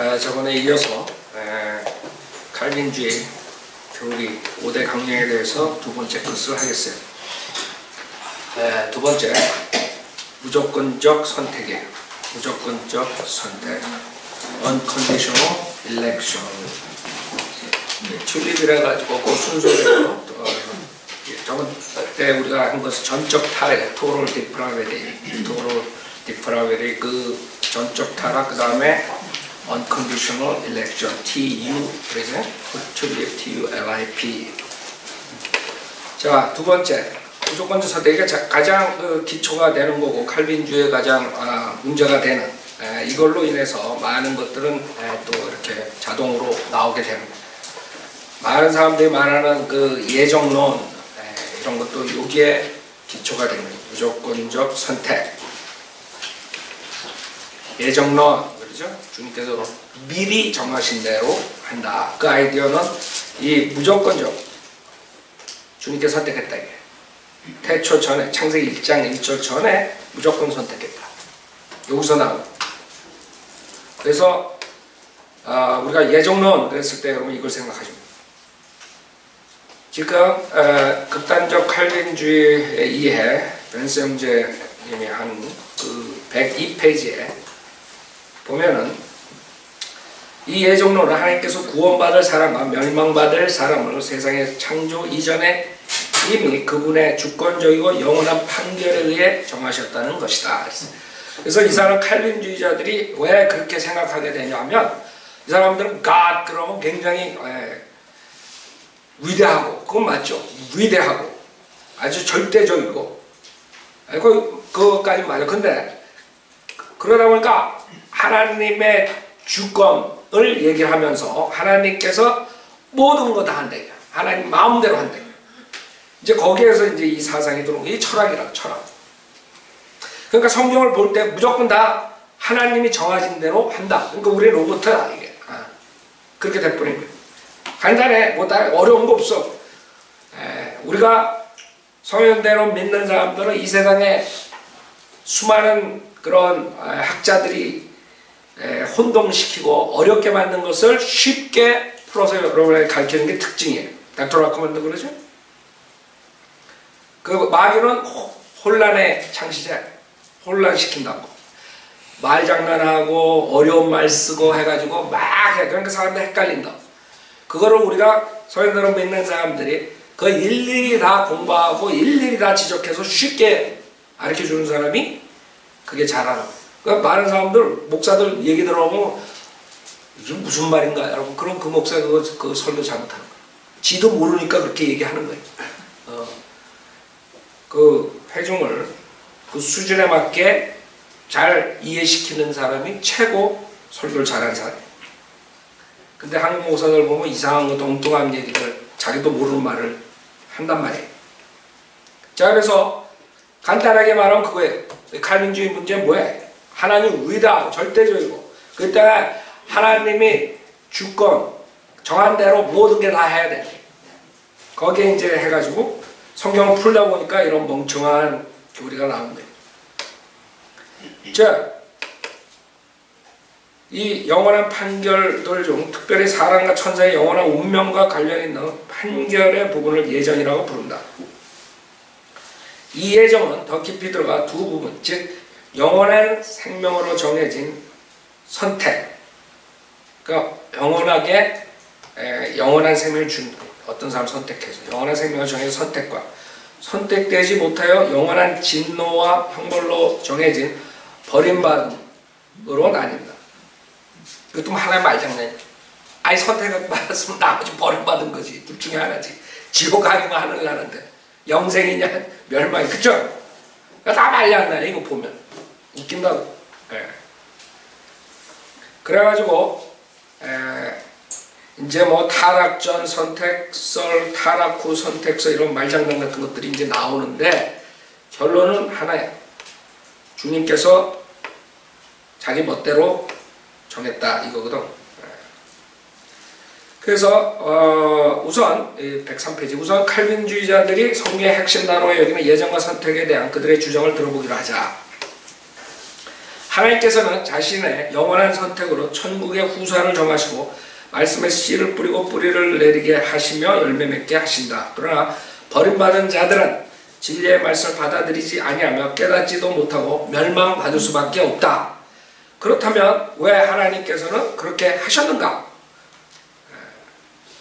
저번에 이어서 칼빈주의 교리 5대 강령에 대해서 두 번째 것을 하겠어요. 두 번째, 무조건적 선택이에요. 무조건적 선택, unconditional election. 튤립이라 가지고 그 순서대로 저번 때 우리가 한 것은 전적 타락, total depravity, 그 전적 타락, 그 다음에 unconditional election, TU, 튤립, TULIP. 자, 두 번째, 무조건적 선택이 가장 그 기초가 되는 거고 칼빈주의 가장 문제가 되는 이걸로 인해서 많은 것들은 또 이렇게 자동으로 나오게 됩니다. 많은 사람들이 말하는 그 예정론 이런 것도 여기에 기초가 됩니다. 무조건적 선택, 예정론, 그렇죠? 주님께서 미리 정하신 대로 한다. 그 아이디어는 이 무조건적 주님께서 선택했다 이게. 태초 전에, 창세기 1장 1절 전에 무조건 선택했다. 여기서 나온. 그래서 우리가 예정론 그랬을 때 여러분 이걸 생각하십니다. 지금 극단적 칼빈주의의 이해, 벤스 형제님이 한 그 102페이지에 보면은 이 예정론은 하나님께서 구원받을 사람과 멸망받을 사람을 세상의 창조 이전에 이미 그분의 주권적이고 영원한 판결에 의해 정하셨다는 것이다. 그래서 이 사람 칼빈주의자들이 왜 그렇게 생각하게 되냐면 이 사람들은 God 그러면 굉장히 위대하고, 그건 맞죠. 위대하고 아주 절대적이고 그거까지 맞아요. 근데 그러다 보니까 하나님의 주권을 얘기를 하면서 하나님께서 모든 거 다 한다. 하나님 마음대로 한다. 이제 거기에서 이제 이 사상이 들어온 게 철학이라, 철학. 그러니까 성경을 볼 때 무조건 다 하나님이 정하신 대로 한다. 그러니까 우리 로봇이다 이게. 그렇게 돼버린 거예요. 간단해. 뭐 다 어려운 거 없어. 우리가 성현대로 믿는 사람들은 이 세상에 수많은 그런 학자들이 혼동시키고 어렵게 만든 것을 쉽게 풀어서 여러분에게 가르치는 게 특징이에요. 닥터 라커만도 그러죠? 그 마귀는 혼란의 창시자, 혼란시킨다고. 말장난하고 어려운 말 쓰고 해가지고 막 해. 그러니까 사람들 헷갈린다. 그거를 우리가 성현대로 믿는 사람들이 그 일일이 다 공부하고 일일이 다 지적해서 쉽게 가르쳐주는 사람이 그게 잘하는 거예요. 그러니까 많은 사람들, 목사들 얘기 들어보면 이게 무슨 말인가 여러분. 그럼 그 목사가 그 설교 잘못하는 거예요. 지도 모르니까 그렇게 얘기하는 거예요. 그 회중을 그 수준에 맞게 잘 이해시키는 사람이 최고 설교를 잘하는 사람이에요. 근데 한국 목사들 보면 이상한 거 엉뚱한 얘기들 자기도 모르는 말을 한단 말이에요. 자, 그래서 간단하게 말하면 그거예요. 칼빈주의 문제는 뭐예요? 하나님 위대하고 절대적이고 그때 하나님이 주권 정한 대로 모든 게 다 해야 돼. 거기에 이제 해가지고 성경을 풀다 보니까 이런 멍청한 교리가 나온 거예요. 자, 이 영원한 판결들 중 특별히 사람과 천사의 영원한 운명과 관련이 있는 판결의 부분을 예정이라고 부른다. 이 예정은 더 깊이 들어가 두 부분, 즉 영원한 생명으로 정해진 선택, 그러니까 영원하게 영원한 생명을 준 어떤 사람 선택해서 영원한 생명을 정해진 선택과 선택되지 못하여 영원한 진노와 형벌로 정해진 버림받음으로 나뉜다. 이것도 하나의 말장난이야. 아니 선택을 받았으면 나머지 버림받은 거지. 둘 중에 하나지. 지옥 아니면 하늘 나는데 영생이냐 멸망이, 그쵸? 그러니까 다 말이 안 나요. 이거 보면 웃긴다고. 그래가지고 이제 뭐 타락전 선택설, 타락 후 선택설 이런 말장난 같은 것들이 이제 나오는데 결론은 하나야. 주님께서 자기 멋대로 정했다 이거거든. 그래서 우선 103페이지 우선 칼빈주의자들이 성경의 핵심 단어에 여기는 예정과 선택에 대한 그들의 주장을 들어보기로 하자. 하나님께서는 자신의 영원한 선택으로 천국의 후사를 정하시고 말씀에 씨를 뿌리고 뿌리를 내리게 하시며 열매 맺게 하신다. 그러나 버림받은 자들은 진리의 말씀을 받아들이지 아니하며 깨닫지도 못하고 멸망받을 수밖에 없다. 그렇다면 왜 하나님께서는 그렇게 하셨는가?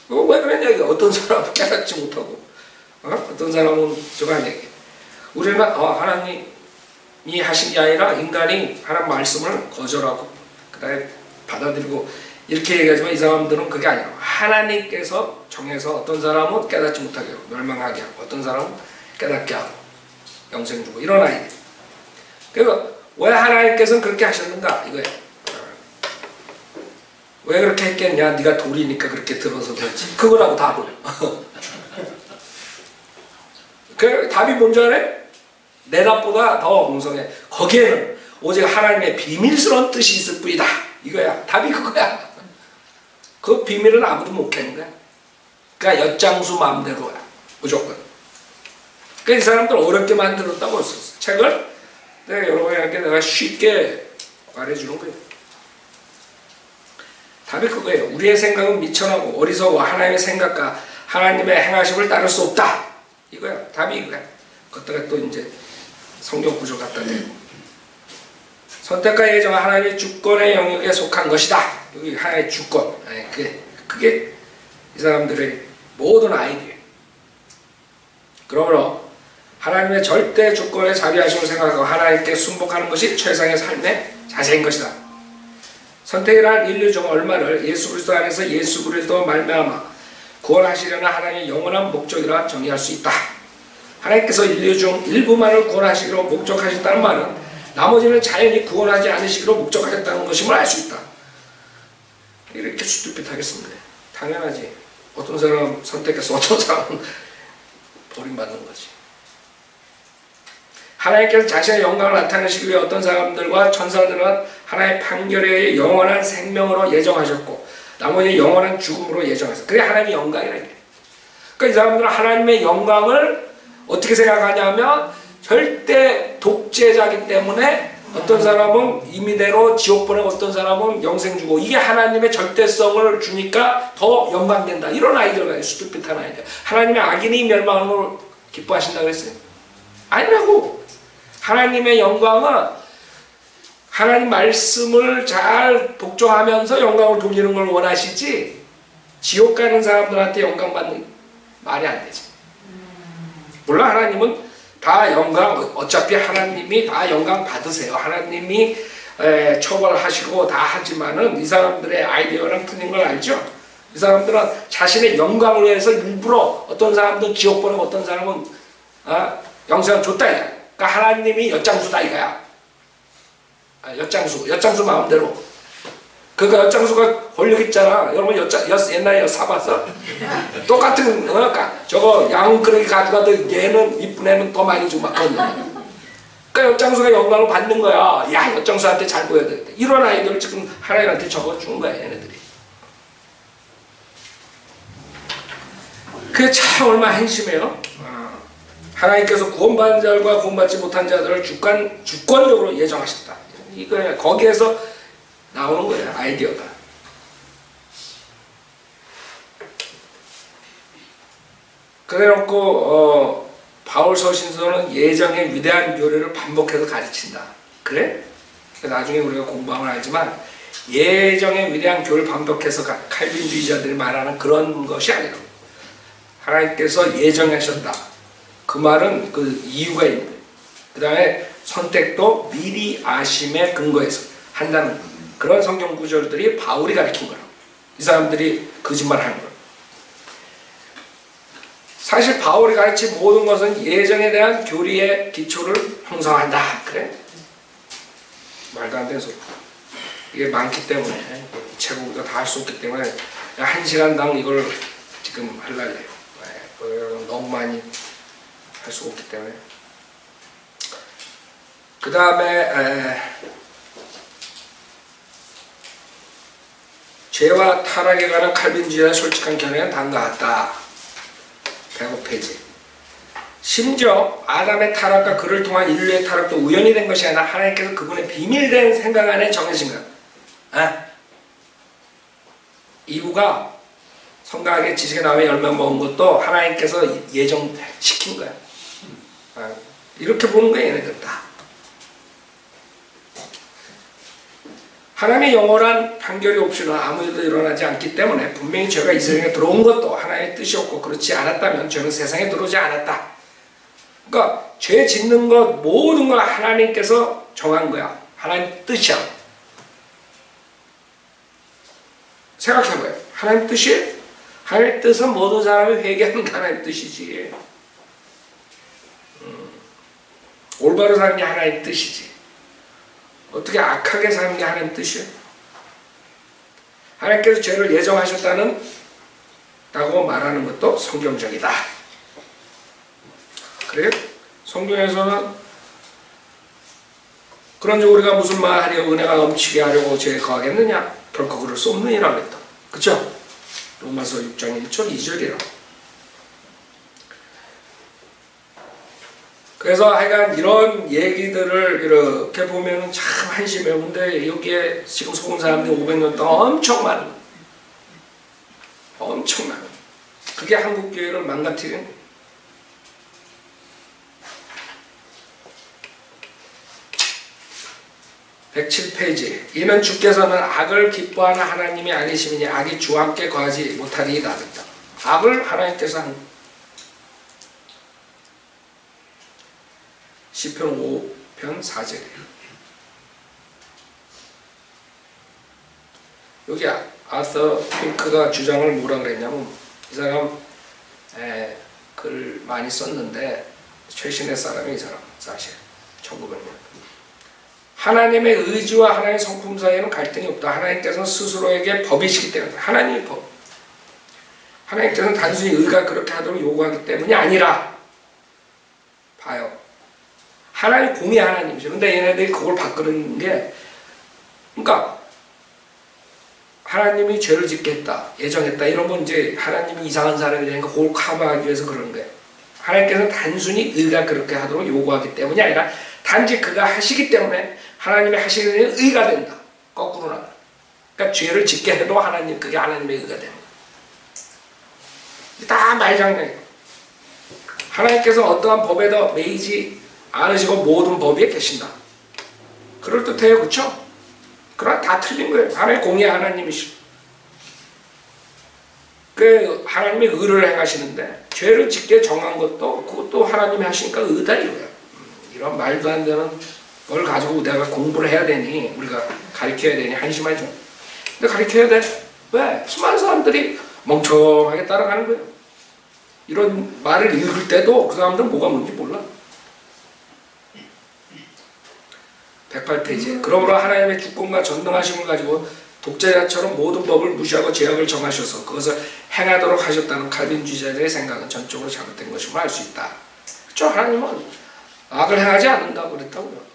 왜 그랬냐? 어떤 사람은 깨닫지 못하고 어떤 사람은 저거 한 얘기. 우리는 하나님이 하신 게 아니라 인간이 하나님 말씀을 거절하고 그 다음에 받아들이고 이렇게 얘기하지만 이 사람들은 그게 아니라 하나님께서 정해서 어떤 사람은 깨닫지 못하게 하고 멸망하게 하고 어떤 사람은 깨닫게 하고 영생 주고 이런 아이들. 그래서 왜 하나님께서는 그렇게 하셨는가 이거예요. 왜 그렇게 했겠냐? 네가 돌이니까 그렇게 들어서 그렇지. 그거라고 답을. 그 답이 뭔지 알아? 내 답보다 더 엉성해. 거기에는 오직 하나님의 비밀스러운 뜻이 있을 뿐이다. 이거야. 답이 그거야. 그 비밀은 아무도 못 캐는 거야. 그러니까 엿장수 마음대로야. 무조건. 그러니까 이 사람들 어렵게 만들었다고 썼어. 책을 내가 여러분에게 내가 쉽게 말해주는 거예요. 답이 그거예요. 우리의 생각은 미천하고 어리석어 하나님의 생각과 하나님의 행하심을 따를 수 없다. 이거야. 답이 이거야. 그것다가 또 이제 성경 구조 갖다 대고 선택과 예정은 하나님의 주권의 영역에 속한 것이다. 여기 하나님의 주권. 그게 이 사람들의 모든 아이디어예요. 그러므로 하나님의 절대 주권의 자비하심을 생각하고 하나님께 순복하는 것이 최상의 삶의 자세인 것이다. 선택이란 인류 중 얼마를 예수 그리스도 안에서 예수 그리스도 말미암아 구원하시려는 하나님의 영원한 목적이라 정의할 수 있다. 하나님께서 인류 중 일부만을 구원하시기로 목적하셨다는 말은 나머지는 자연히 구원하지 않으시기로 목적하셨다는 것임을 알 수 있다. 이렇게 수두빛하겠습니다. 당연하지. 어떤 사람 선택해서 어떤 사람은 버림받는 거지. 하나님께서 자신의 영광을 나타내시기 위해 어떤 사람들과 천사들은 하나님의 판결에 의해 영원한 생명으로 예정하셨고 나머지 영원한 죽음으로 예정하셨어. 그게 하나님의 영광이라. 그러니까 이 사람들은 하나님의 영광을 어떻게 생각하냐면 절대 독재자이기 때문에 어떤 사람은 임의대로 지옥 보내고 어떤 사람은 영생 주고 이게 하나님의 절대성을 주니까 더 영광된다. 이런 아이디어가 수두빛한 아이디어. 하나님의 악인이 멸망하는 걸 기뻐하신다고 그랬어요? 아니라고. 하나님의 영광은 하나님 말씀을 잘 복종하면서 영광을 돌리는 걸 원하시지 지옥 가는 사람들한테 영광 받는 말이 안 되지. 물론 하나님은 다 영광, 어차피 하나님이 다 영광 받으세요. 하나님이 처벌하시고 다 하지만은 이 사람들의 아이디어랑 틀린 걸 알죠? 이 사람들은 자신의 영광을 위해서 일부러 어떤 사람들은 지옥 보내고 어떤 사람은 영생을 줬다 이거야. 그러니까 하나님이 엿장수다 이거야. 엿장수 마음대로. 그러니까 엿장수가 권력 있잖아. 여러분 옛날에 사봤어? 똑같은 저거 양크레기 가져가도 얘는 이쁜 애는 더 많이 주고 막 그러는. 그러니까 엿장수가 영광을 받는 거야. 야 엿장수한테 잘 보여야 되겠다. 이런 아이들을 지금 하나님한테 적어주는 거야 얘네들이. 그게 참 얼마나 한심해요. 하나님께서 구원받은 자들과 구원받지 못한 자들을 주권적으로 예정하셨다. 이거야. 거기에서 나오는 거예요. 아이디어가. 그래놓고 바울 서신서는 예정의 위대한 교리를 반복해서 가르친다. 그래? 나중에 우리가 공부하면 알지만 예정의 위대한 교리를 반복해서 칼빈주의자들이 말하는 그런 것이 아니라고. 하나님께서 예정하셨다. 그 말은 그 이유가 있는 거예요. 그 다음에 선택도 미리 아심에 근거해서 한다는 그런 성경 구절들이 바울이 가르친 거라고. 이 사람들이 거짓말하는 거예요. 사실 바울이 가르친 모든 것은 예정에 대한 교리의 기초를 형성한다. 그래? 말도 안 되는 소리. 이게 많기 때문에 책을 우리가 다 할 수 없기 때문에 1시간당 이걸 지금 하려고요. 너무 많이 할 수가 없기 때문에. 그 다음에 죄와 타락에 관한 칼빈주의의 솔직한 견해는 다음과 같다. 105페이지. 심지어 아담의 타락과 그를 통한 인류의 타락도 우연히 된 것이 아니라 하나님께서 그분의 비밀된 생각 안에 정해진 거야. 이브가 성곽의 지식의 나무에 열매 먹은 것도 하나님께서 예정시킨 거야. 이렇게 보는 거야, 얘네들 다. 하나님의 영원한 판결이 없이는 아무 일도 일어나지 않기 때문에 분명히 죄가 이 세상에 들어온 것도 하나님의 뜻이었고, 그렇지 않았다면 죄는 세상에 들어오지 않았다. 그러니까 죄 짓는 것 모든 걸 하나님께서 정한 거야. 하나님 뜻이야. 생각해봐요. 하나님 뜻이? 하나님 뜻은 모든 사람이 회개하는 게 하나님 뜻이지. 올바로 사는 게 하나님 뜻이지. 어떻게 악하게 사는 게 하나님 뜻이에요? 하나님께서 죄를 예정하셨다는 라고 말하는 것도 성경적이다. 그래요? 성경에서는 그런즉 우리가 무슨 말 하려 은혜가 넘치게 하려고 죄에 거하겠느냐? 결코 그럴 수 없느니라 그랬다. 그쵸? 로마서 6장 1절 2절이라. 그래서 하여간 이런 얘기들을 이렇게 보면 참 한심해요. 근데 여기에 지금 속은 사람들이 500년 동안 엄청 많은 거예요. 엄청 많은 거예요. 그게 한국교회를 망가뜨리는 거예요. 107페이지. 이는 주께서는 악을 기뻐하는 하나님이 아니시니 악이 주와 함께 거하지 못하리이다. 악을 하나님께서 한 시편 5편 4절이에요. 여기 아서 핑크가 주장을 뭐라 그랬냐면, 이 사람 글 많이 썼는데 최신의 사람이 이 사람 사실 1900년. 하나님의 의지와 하나님의 성품 사이에는 갈등이 없다. 하나님께서는 스스로에게 법이시기 때문에. 하나님의 법. 하나님께서는 단순히 의가 그렇게 하도록 요구하기 때문이 아니라, 봐요. 하나님 공의 하나님이죠. 근데 얘네들이 그걸 바꾸는 게, 그러니까 하나님이 죄를 짓게 했다, 예정했다, 이런 건 이제 하나님이 이상한 사람이 되니까 그걸 커버하기 위해서 그러는 거예요. 하나님께서는 단순히 의가 그렇게 하도록 요구하기 때문이 아니라 단지 그가 하시기 때문에 하나님이 하시는 일은 의가 된다. 거꾸로 나가. 그러니까 죄를 짓게 해도 하나님, 그게 하나님의 의가 되는 거예요. 다 말장난이에요. 하나님께서 어떠한 법에도 매이지 않으시고 모든 법에 계신다. 그럴듯해요. 그렇죠? 그러나 다 틀린 거예요. 하나님 공의 하나님이시고, 그 하나님이 의를 행하시는데 죄를 짓게 정한 것도 그것도 하나님이 하시니까 의다 이거야. 이런 말도 안 되는 걸 가지고 내가 공부를 해야 되니, 우리가 가르쳐야 되니 한심하죠. 근데 가르쳐야 돼. 왜? 수많은 사람들이 멍청하게 따라가는 거예요. 이런 말을 읽을 때도 그 사람들은 뭐가 뭔지 몰라. 108페이지. 그러므로 하나님의 주권과 전능하심을 가지고 독재자처럼 모든 법을 무시하고 제약을 정하셔서 그것을 행하도록 하셨다는 칼빈주의자들의 생각은 전적으로 잘못된 것임을 알 수 있다. 그렇죠? 하나님은 악을 행하지 않는다고 그랬다고요.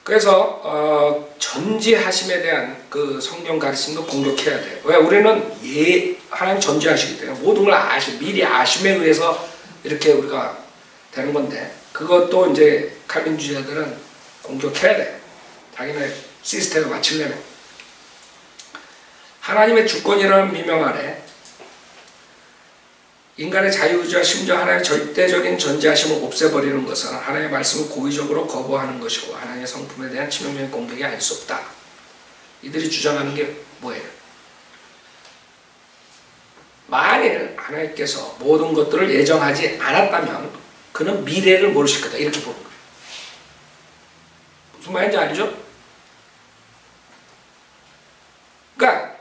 그래서 전지하심에 대한 그 성경 가르침도 공격해야 돼요. 왜? 우리는 하나님 전지하시기 때문에 모든 걸 미리 아심에 의해서 이렇게 우리가 되는 건데, 그것도 이제 칼빈주의자들은 공격해야 돼. 자기네 시스템을 맞추려면. 하나님의 주권이라는 미명 아래 인간의 자유의지와 심지어 하나님의 절대적인 전지하심을 없애버리는 것은 하나님의 말씀을 고의적으로 거부하는 것이고 하나님의 성품에 대한 치명적인 공격이 아닐 수 없다. 이들이 주장하는 게 뭐예요? 만일 하나님께서 모든 것들을 예정하지 않았다면 그는 미래를 모르실 거다. 이렇게 보는 거예요. 무슨 말인지 알죠? 그러니까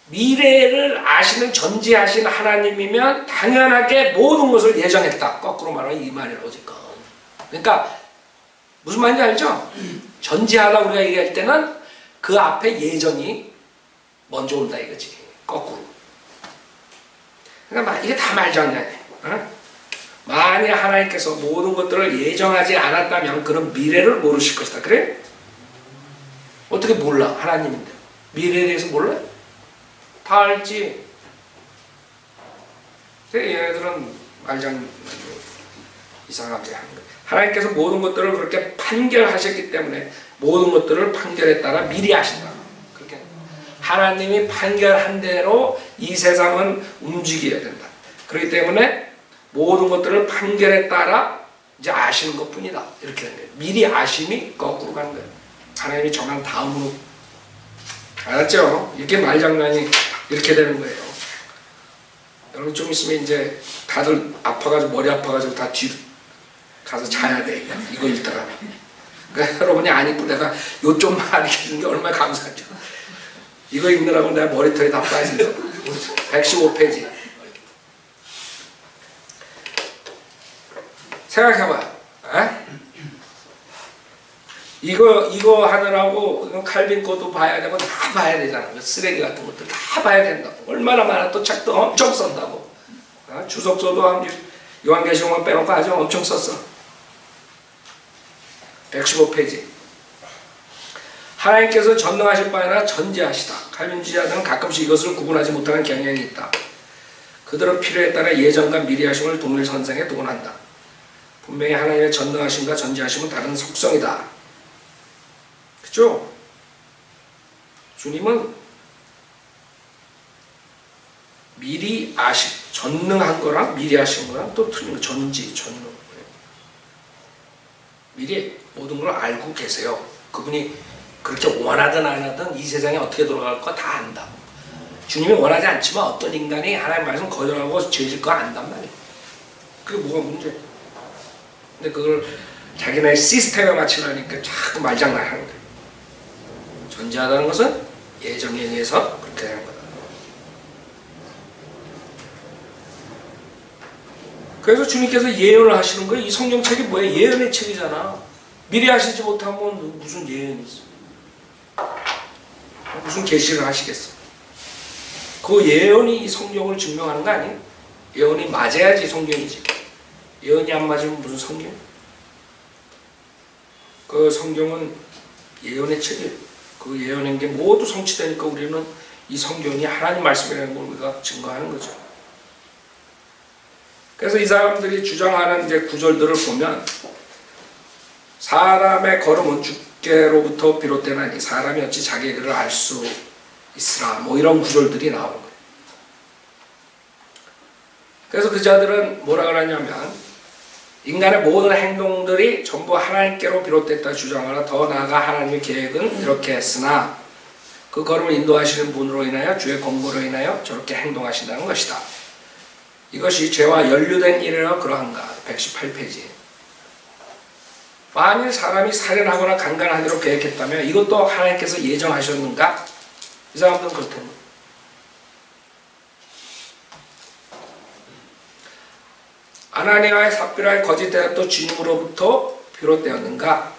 미래를 아시는 전지하신 하나님이면 당연하게 모든 것을 예정했다. 거꾸로 말하면 이 말이라고 어쨌건. 그러니까 무슨 말인지 알죠? 전지하다 우리가 얘기할 때는 그 앞에 예정이 먼저 온다 이거지. 거꾸로. 그러니까 이게 다 말장난이에요. 어? 만약 하나님께서 모든 것들을 예정하지 않았다면 그는 미래를 모르실 것이다. 그래? 어떻게 몰라? 하나님인데. 미래에 대해서 몰라요? 다 알지. 근데 얘네들은 말장 이상하게 하는 거예요. 하나님께서 모든 것들을 그렇게 판결하셨기 때문에 모든 것들을 판결에 따라 미리 하신다. 그렇게 하나님이 판결한 대로 이 세상은 움직여야 된다. 그렇기 때문에 모든 것들을 판결에 따라 이제 아시는 것뿐이다. 이렇게 된 거예요. 미리 아심이 거꾸로 가는 거예요. 하나님이 정한 다음으로. 알았죠? 이렇게 말장난이 이렇게 되는 거예요. 여러분 좀 있으면 이제 다들 아파가지고 머리 아파가지고 다 뒤로 가서 자야 돼. 이거 읽다가. 그러니까 여러분이 안 읽고 내가 요점만 알려주는 게 얼마나 감사하죠. 이거 읽느라고 내가 머리털이 다 빠진다. 115페이지. 생각해봐. 이거 하느라고 칼빈 것도 봐야 되고 다 봐야 되잖아. 쓰레기 같은 것들 다 봐야 된다고. 얼마나 많아. 또 책도 엄청 썼다고. 주석서도 요한계시록만 빼놓고 아주 엄청 썼어. 115페이지. 하나님께서 전능하실 바에 아니라 전지하시다. 칼빈주의자들은 가끔씩 이것을 구분하지 못하는 경향이 있다. 그들은 필요에 따라 예정과 미리하심을 동일선상에 두곤한다. 분명히 하나님의 전능하심과 전지하심은 다른 속성이다. 그죠? 주님은 미리 전능한 거랑 미리 하신 거랑 또 틀린 거. 전능. 미리 모든 걸 알고 계세요. 그분이 그렇게 원하든 안 하든 이 세상에 어떻게 돌아갈까 다 안다. 주님이 원하지 않지만 어떤 인간이 하나님 말씀 거절하고 죄질 거 안단 말이에요. 그게 뭐가 문제예요. 근데 그걸 자기네 시스템에 맞추려니까 자꾸 말장난하는 거예요. 전지하다는 것은 예정에 의해서 그렇게 되는 거다. 그래서 주님께서 예언을 하시는 거예요. 이 성경책이 뭐예요? 예언의 책이잖아. 미리 하시지 못하면 무슨 예언이 있어? 무슨 계시를 하시겠어? 그 예언이 이 성경을 증명하는 거 아니에요? 예언이 맞아야지 성경이지. 예언이 안 맞으면 무슨 성경? 그 성경은 예언의 책이에요. 그 예언한 게 모두 성취되니까 우리는 이 성경이 하나님 말씀이라는 걸 우리가 증거하는 거죠. 그래서 이 사람들이 주장하는 이제 구절들을 보면 사람의 걸음은 주께로부터 비롯되나니 사람이 어찌 자기의 길을 알 수 있으라 뭐 이런 구절들이 나오는 거예요. 그래서 그 자들은 뭐라 그러냐면 인간의 모든 행동들이 전부 하나님께로 비롯됐다 주장하나 더 나아가 하나님의 계획은 이렇게 했으나 그 걸음을 인도하시는 분으로 인하여 주의 권고로 인하여 저렇게 행동하신다는 것이다. 이것이 죄와 연루된 일이라 그러한가. 118페이지. 만일 사람이 살인하거나 강간하기로 계획했다면 이것도 하나님께서 예정하셨는가? 이 사람들은 그렇답니다. 아나니아의 삽비라의 거짓 대답도 주님으로부터 비롯되었는가?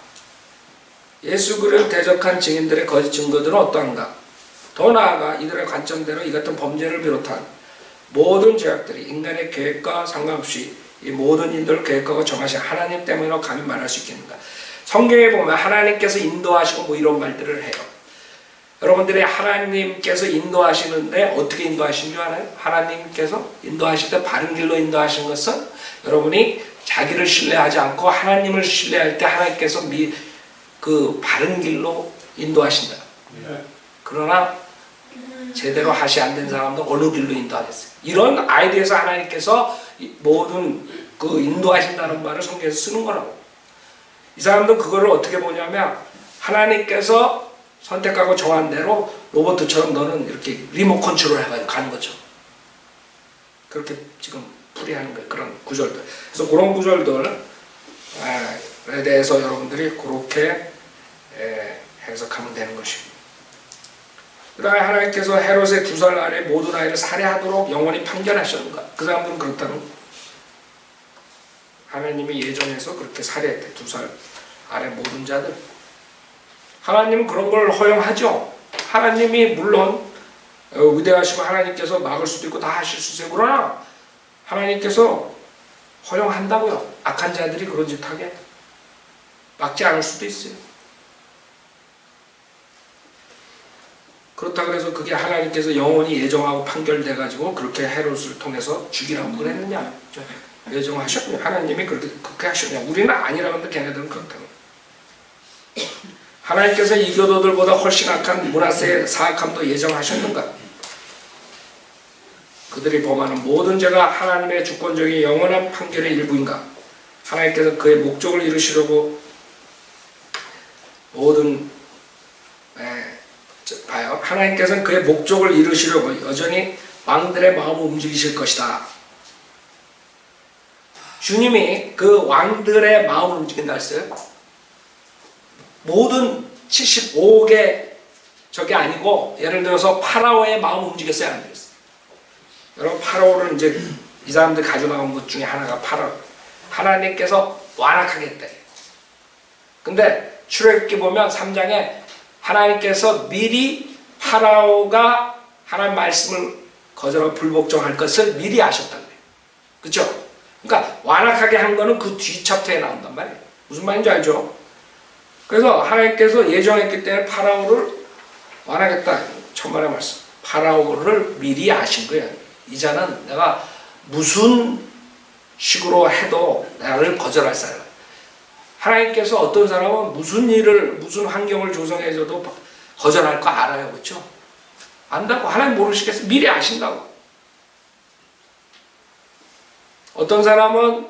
예수 그를 대적한 증인들의 거짓 증거들은 어떠한가? 더 나아가 이들의 관점대로 이 같은 범죄를 비롯한 모든 죄악들이 인간의 계획과 상관없이 이 모든 일들을 계획하고 정하신 하나님 때문이라고 감히 말할 수 있겠는가? 성경에 보면 하나님께서 인도하시고 뭐 이런 말들을 해요. 여러분들이 하나님께서 인도하시는데 어떻게 인도하신 줄 알아요? 하나님께서 인도하실 때 바른 길로 인도하신 것은 여러분이 자기를 신뢰하지 않고 하나님을 신뢰할 때 하나님께서 그 바른 길로 인도하신다. 그러나 제대로 하시 안 된 사람도 어느 길로 인도하겠어요. 이런 아이디어에서 하나님께서 모든 그 인도하신다는 말을 성경에서 쓰는 거라고. 이 사람들은 그거를 어떻게 보냐면 하나님께서 선택하고 정한 대로 로봇처럼 너는 이렇게 리모트 컨트롤 해가지고 가는 거죠. 그렇게 지금 풀이하는 거예요. 그런 구절들. 그래서 그런 구절들에 대해서 여러분들이 그렇게 해석하면 되는 것입니다. 그 다음에 하나님께서 헤롯의 2살 아래 모든 아이를 살해하도록 영원히 판결하셨는가? 그 사람들은 그렇다는 거예요. 하나님이 예정해서 그렇게 살해했대. 2살 아래 모든 자들. 하나님은 그런 걸 허용하죠. 하나님이 물론 위대하시고 하나님께서 막을 수도 있고 다 하실 수 있어요. 그러나 하나님께서 허용한다고요. 악한 자들이 그런 짓 하게. 막지 않을 수도 있어요. 그렇다 그래서 그게 하나님께서 영원히 예정하고 판결돼가지고 그렇게 헤롯을 통해서 죽이라고 그랬느냐? 예정하셨냐? 하나님이 그렇게 하셨냐? 우리는 아니라고 하는데 걔네들은 그렇다고. 하나님께서 이교도들보다 훨씬 악한 므낫세의 사악함도 예정하셨는가? 그들이 범하는 모든 죄가 하나님의 주권적인 영원한 판결의 일부인가? 하나님께서 그의 목적을 이루시려고 봐요. 하나님께서는 그의 목적을 이루시려고 여전히 왕들의 마음을 움직이실 것이다. 주님이 그 왕들의 마음을 움직인다 했어요. 모든 75개 저게 아니고 예를 들어서 파라오의 마음을 움직였어야 안 되겠어요. 여러분 파라오를 이제 이 사람들 가져나온 것 중에 하나가 파라오. 하나님께서 완악하겠대. 근데 출애굽기 보면 3장에 하나님께서 미리 파라오가 하나님 말씀을 거절하고 불복종할 것을 미리 아셨단 말이에요. 그렇죠? 그러니까 완악하게 한 거는 그 뒤 챕터에 나온단 말이에요. 무슨 말인지 알죠? 그래서 하나님께서 예정했기 때문에 파라오를 완악했다. 천만의 말씀. 파라오를 미리 아신 거예요. 이자는 내가 무슨 식으로 해도 나를 거절할 사람. 하나님께서 어떤 사람은 무슨 일을, 무슨 환경을 조성해줘도 거절할 거 알아요. 그렇죠? 안다고. 하나님 모르시겠어요? 미리 아신다고. 어떤 사람은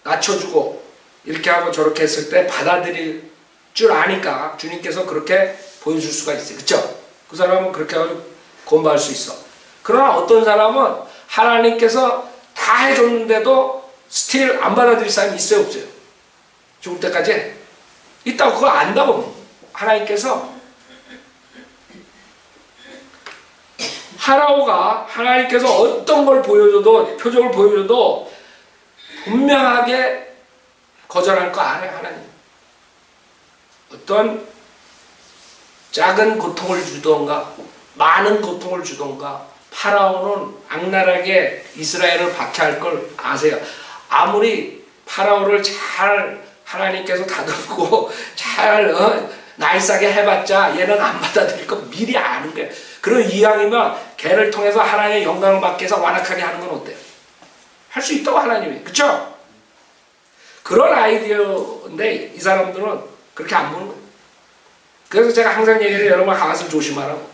낮춰주고 이렇게 하고 저렇게 했을 때 받아들일 줄 아니까 주님께서 그렇게 보여줄 수가 있어요. 그렇죠? 그 사람은 그렇게 하고 구원받을 수 있어. 그러나 어떤 사람은 하나님께서 다 해줬는데도 스틸 안 받아들일 사람이 있어요, 없어요? 죽을 때까지? 있다고. 그거 안다고. 하나님께서 파라오가 하나님께서 어떤 걸 보여줘도, 표적을 보여줘도 분명하게 거절할 거 알아요, 하나님. 어떤 작은 고통을 주던가 많은 고통을 주던가 파라오는 악랄하게 이스라엘을 박해할 걸 아세요. 아무리 파라오를 잘 하나님께서 다듬고 잘 날싸게 해봤자 얘는 안 받아들일 거 미리 아는 거예요. 그런 이왕이면 걔를 통해서 하나님의 영광을 받기 위해서 완악하게 하는 건 어때요? 할 수 있다고 하나님이. 그쵸? 그런 아이디어인데 이 사람들은 그렇게 안 보는 거예요. 그래서 제가 항상 얘기해요. 여러분 하앗을 조심하라고.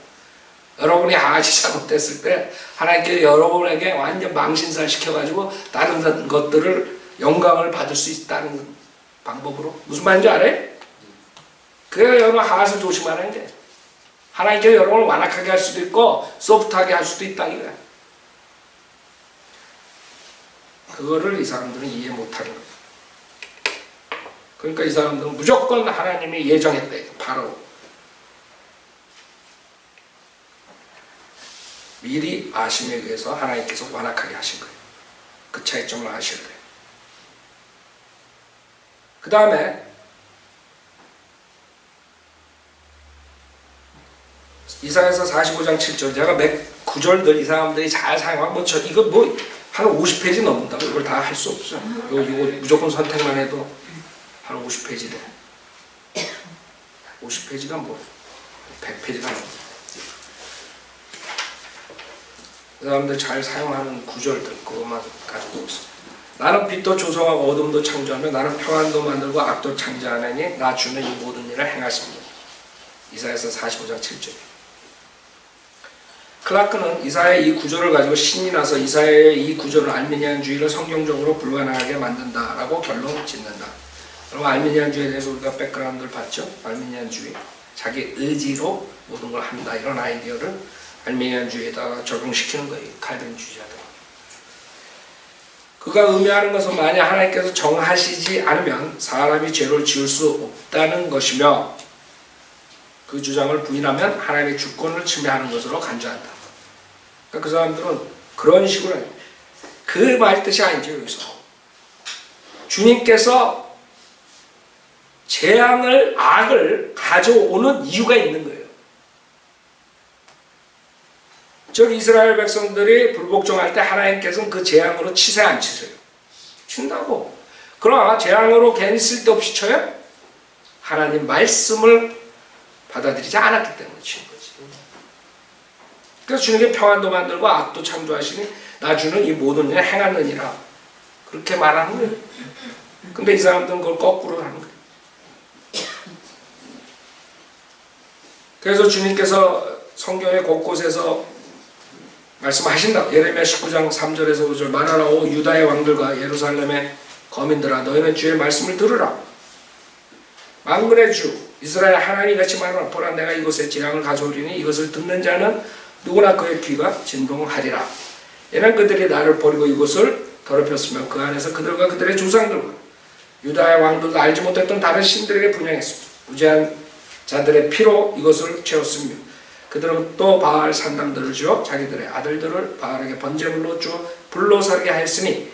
여러분이 하앗이 잘못됐을 때 하나님께서 여러분에게 완전 망신살 시켜가지고 다른 것들을 영광을 받을 수 있다는 방법으로. 무슨 말인지 알아요? 그래서 여러분 하앗을 조심하라는 게 하나님께서 여러분을 완악하게 할 수도 있고 소프트하게 할 수도 있다 이거야. 그거를 이 사람들은 이해 못하는 거예요. 그러니까 이 사람들은 무조건 하나님이 예정했대. 바로 미리 아심에 의해서 하나님께서 완악하게 하신 거예요. 그 차이점을 아셔야 돼요. 그 다음에 이사야서 45장 7절. 제가 몇 구절들 이 사람들이 잘 사용하고 이거 뭐 한 50페이지 넘는다고 이걸 다 할 수 없어. 이거 무조건 선택만 해도 한 50페이지 돼. 50페이지가 뭐 100페이지가 넘어. 그 사람들 잘 사용하는 구절들 그것만 가지고 있어. 나는 빛도 조성하고 어둠도 창조하며 나는 평안도 만들고 악도 창조하느니 나 주는 이 모든 일을 행하십니다. 이사야서 45장 7절. 클라크는 이사야의 이 구절을 가지고 신이 나서 이사야의 이 구절을 알미니안주의를 성경적으로 불가능하게 만든다라고 결론 짓는다. 여러분 알미니안주의에 대해서 우리가 백그라운드를 봤죠? 알미니안주의. 자기 의지로 모든 걸 한다. 이런 아이디어를 알미니안주의에다가 적용시키는 거예요. 칼빈주의자들. 그가 의미하는 것은 만약 하나님께서 정하시지 않으면 사람이 죄를 지을 수 없다는 것이며 그 주장을 부인하면 하나님의 주권을 침해하는 것으로 간주한다. 그러니까 그 사람들은 그런 식으로 그 말 뜻이 아니죠. 여기서 주님께서 재앙을 악을 가져오는 이유가 있는 거예요. 즉 이스라엘 백성들이 불복종할 때 하나님께서는 그 재앙으로 치세요 안 치세요? 친다고. 그러나 재앙으로 괜히 쓸데없이 쳐요? 하나님 말씀을 받아들이지 않았기 때문에 치는 거지. 그래서 주님께 평안도 만들고 악도 창조하시니 나 주는 이 모든 일을 행하느니라 그렇게 말하는 거예요. 근데 이 사람들은 그걸 거꾸로 하는 거예요. 그래서 주님께서 성경의 곳곳에서 말씀하신다. 예레미야 19장 3절에서 5절 말하라. 오 유다의 왕들과 예루살렘의 거민들아 너희는 주의 말씀을 들으라. 만군의 주 이스라엘 하나님 같이 말하라. 보라 내가 이곳에 재앙을 가져오리니 이것을 듣는 자는 누구나 그의 귀가 진동하리라. 이는 그들이 나를 버리고 이곳을 더럽혔으며 그 안에서 그들과 그들의 조상들과 유다의 왕들도 알지 못했던 다른 신들에게 분향했습니다. 무죄한 자들의 피로 이것을 채웠으며 그들은 또 바알 산당들을 지어 자기들의 아들들을 바알에게 번제물로 주어 불로 살게 하였으니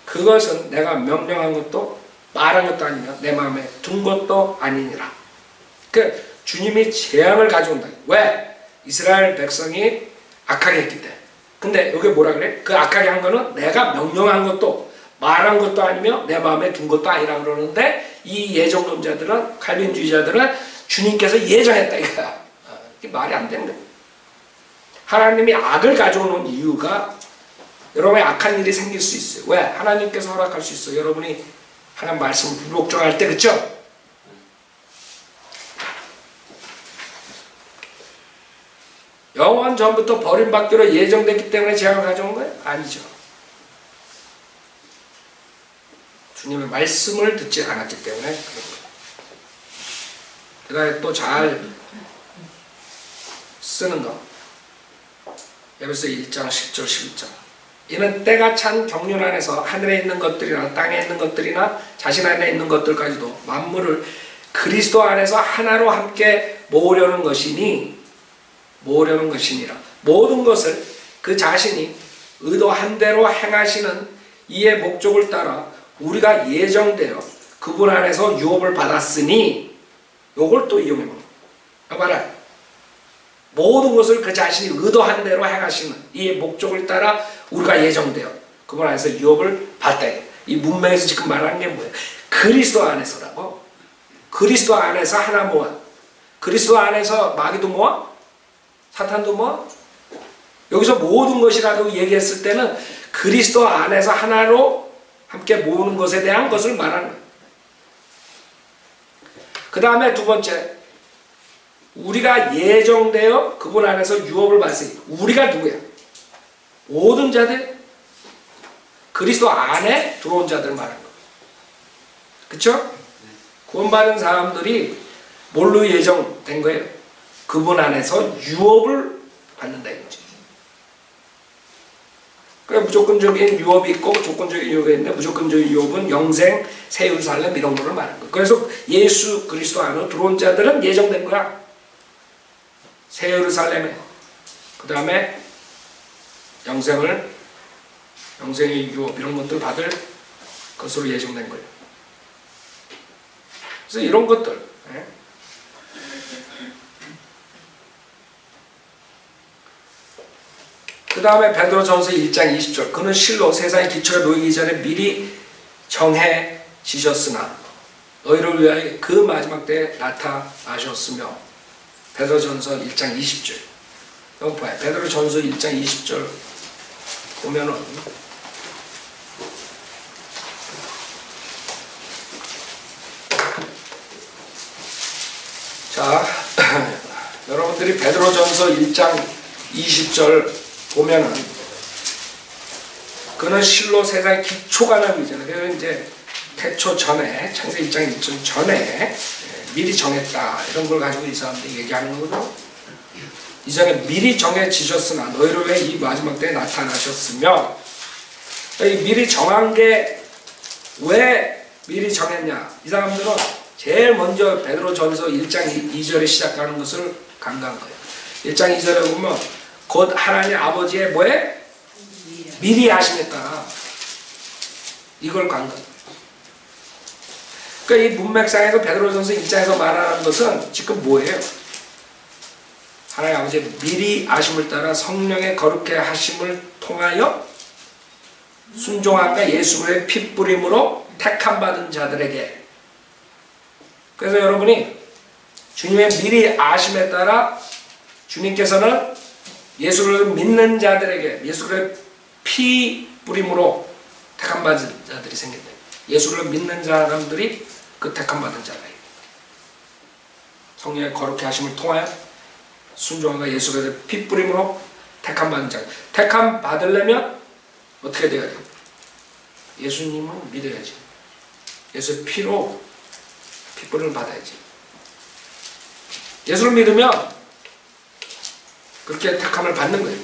그것은 내가 명령한 것도 말한 것도 아니며 내 마음에 둔 것도 아니니라. 그 주님이 재앙을 가져온다. 왜? 이스라엘 백성이 악하게 했기 때문에. 근데 여기 뭐라 그래? 그 악하게 한 거는 내가 명령한 것도 말한 것도 아니며 내 마음에 둔 것도 아니라 그러는데 이 예정론자들은 칼빈주의자들은 주님께서 예정했다 이거야. 이게 말이 안 되는 거예요. 하나님이 악을 가져오는 이유가 여러분의 악한 일이 생길 수 있어요. 왜? 하나님께서 허락할 수 있어요. 여러분이 하나님 말씀을 불복종할 때 그렇죠? 영원 전부터 버림받기로 예정됐기 때문에 재앙을 가져온 거예요? 아니죠. 주님의 말씀을 듣지 않았기 때문에 그런 거예요. 그다음에 또 잘 쓰는 거. 에베소 1장 10절 11절. 이는 때가 찬 경륜 안에서 하늘에 있는 것들이나 땅에 있는 것들이나 자신 안에 있는 것들까지도 만물을 그리스도 안에서 하나로 함께 모으려는 것이니라. 모든 것을 그 자신이 의도한 대로 행하시는 이의 목적을 따라 우리가 예정되어 그분 안에서 유업을 받았으니 요걸 또 이용해 봅니다. 봐라. 모든 것을 그 자신이 의도한 대로 행하시는 이 목적을 따라 우리가 예정되어 그분 안에서 유업을 받다. 이 문맥에서 지금 말하는 게 뭐예요? 그리스도 안에서라고. 그리스도 안에서 하나 모아. 그리스도 안에서 마귀도 모아. 사탄도 모아. 여기서 모든 것이라고 얘기했을 때는 그리스도 안에서 하나로 함께 모으는 것에 대한 것을 말하는 거예요. 그 다음에 두 번째, 우리가 예정되어 그분 안에서 유업을 받으니 우리가 누구야? 모든 자들, 그리스도 안에 들어온 자들 말하는 거예요. 그쵸? 구원받은 사람들이 뭘로 예정된 거예요? 그분 안에서 유업을 받는다 이거지. 그러니까 무조건적인 유업이 있고 조건적인 유업이 있는데 무조건적인 유업은 영생, 새 예루살렘 이런 거를 말하는 거예요. 그래서 예수 그리스도 안으로 들어온 자들은 예정된 거야. 새 예루살렘에. 그 다음에 영생의 유업 이런 것들 받을 것으로 예정된 거예요. 그래서 이런 것들. 그 다음에 베드로전서 1장 20절. 그는 실로 세상의 기초가 놓이기 전에 미리 정해지셨으나 너희를 위하여 그 마지막 때에 나타나셨으며. 베드로전서 1장 20절. 여기 봐요. 베드로전서 1장 20절 보면은 자, 여러분들이 베드로전서 1장 20절 보면은 그는 실로 세상의 기초가 나기잖아요. 그래서 이제 태초 전에 창세 1장 1절 전에 미리 정했다 이런 걸 가지고 이 사람들이 얘기하는 거거든요. 이전에 미리 정해지셨으나 너희를 위해 이 마지막 때에 나타나셨으며. 이 미리 정한 게 왜 미리 정했냐? 이 사람들은 제일 먼저 베드로전서 1장 2절에 시작하는 것을 간과한 거예요. 1장 2절에 보면 곧 하나님 아버지의 뭐에? 미리 하시겠다. 이걸 간과한 거예요. 그러니까 이 문맥상에서 베드로전서 1장에서 말하는 것은 지금 뭐예요? 하나님 아버지의 미리 아심을 따라 성령의 거룩해 하심을 통하여 순종함과 예수의 피 뿌림으로 택함 받은 자들에게. 그래서 여러분이 주님의 미리 아심에 따라 주님께서는 예수를 믿는 자들에게 예수를 피 뿌림으로 택함 받은 자들이 생긴다. 예수를 믿는 사람들이 그 택함 받은 자다. 성령의 거룩히 하심을 통하여 순종하가 예수를 피 뿌림으로 택함 받은 자. 택함 받으려면 어떻게 돼야 돼요? 예수님을 믿어야지. 예수의 피로 피 뿌림을 받아야지. 예수를 믿으면 그렇게 택함을 받는 거예요.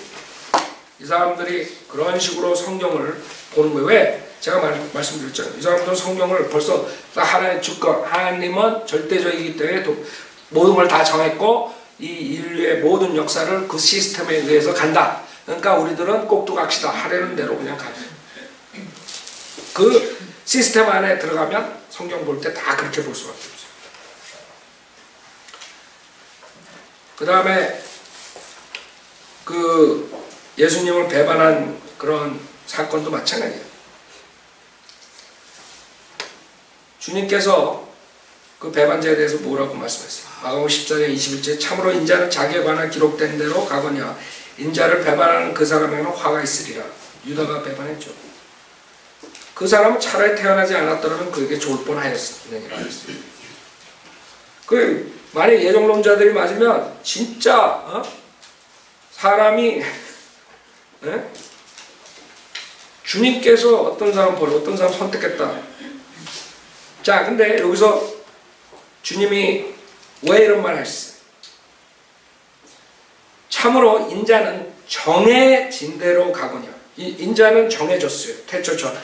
이 사람들이 그런 식으로 성경을 보는 거예요. 왜? 제가 말씀드렸잖아요. 이 사람들은 성경을 벌써 하나님의 주권, 하나님은 절대적이기 때문에 모든 걸 다 정했고 이 인류의 모든 역사를 그 시스템에 의해서 간다. 그러니까 우리들은 꼭두각시다. 하려는 대로 그냥 가요. 그 시스템 안에 들어가면 성경 볼 때 다 그렇게 볼 수밖에 없어요. 그 다음에 그 예수님을 배반한 그런 사건도 마찬가지예요. 주님께서 그 배반자에 대해서 뭐라고 말씀했어요? 마가복음 14장 21절에 참으로 인자는 자기에 관한 기록된 대로 가거니와 인자를 배반하는 그 사람에게는 화가 있으리라. 유다가 배반했죠. 그 사람은 차라리 태어나지 않았더라면 그에게 좋을 뻔하였느니라 했어요. 그 만약 예정론자들이 맞으면 진짜 사람이 주님께서 어떤 사람 버리고 어떤 사람 선택했다. 자, 근데 여기서 주님이 왜 이런 말 하셨어요? 참으로 인자는 정해진 대로 가거냐. 인자는 정해졌어요. 태초 전에.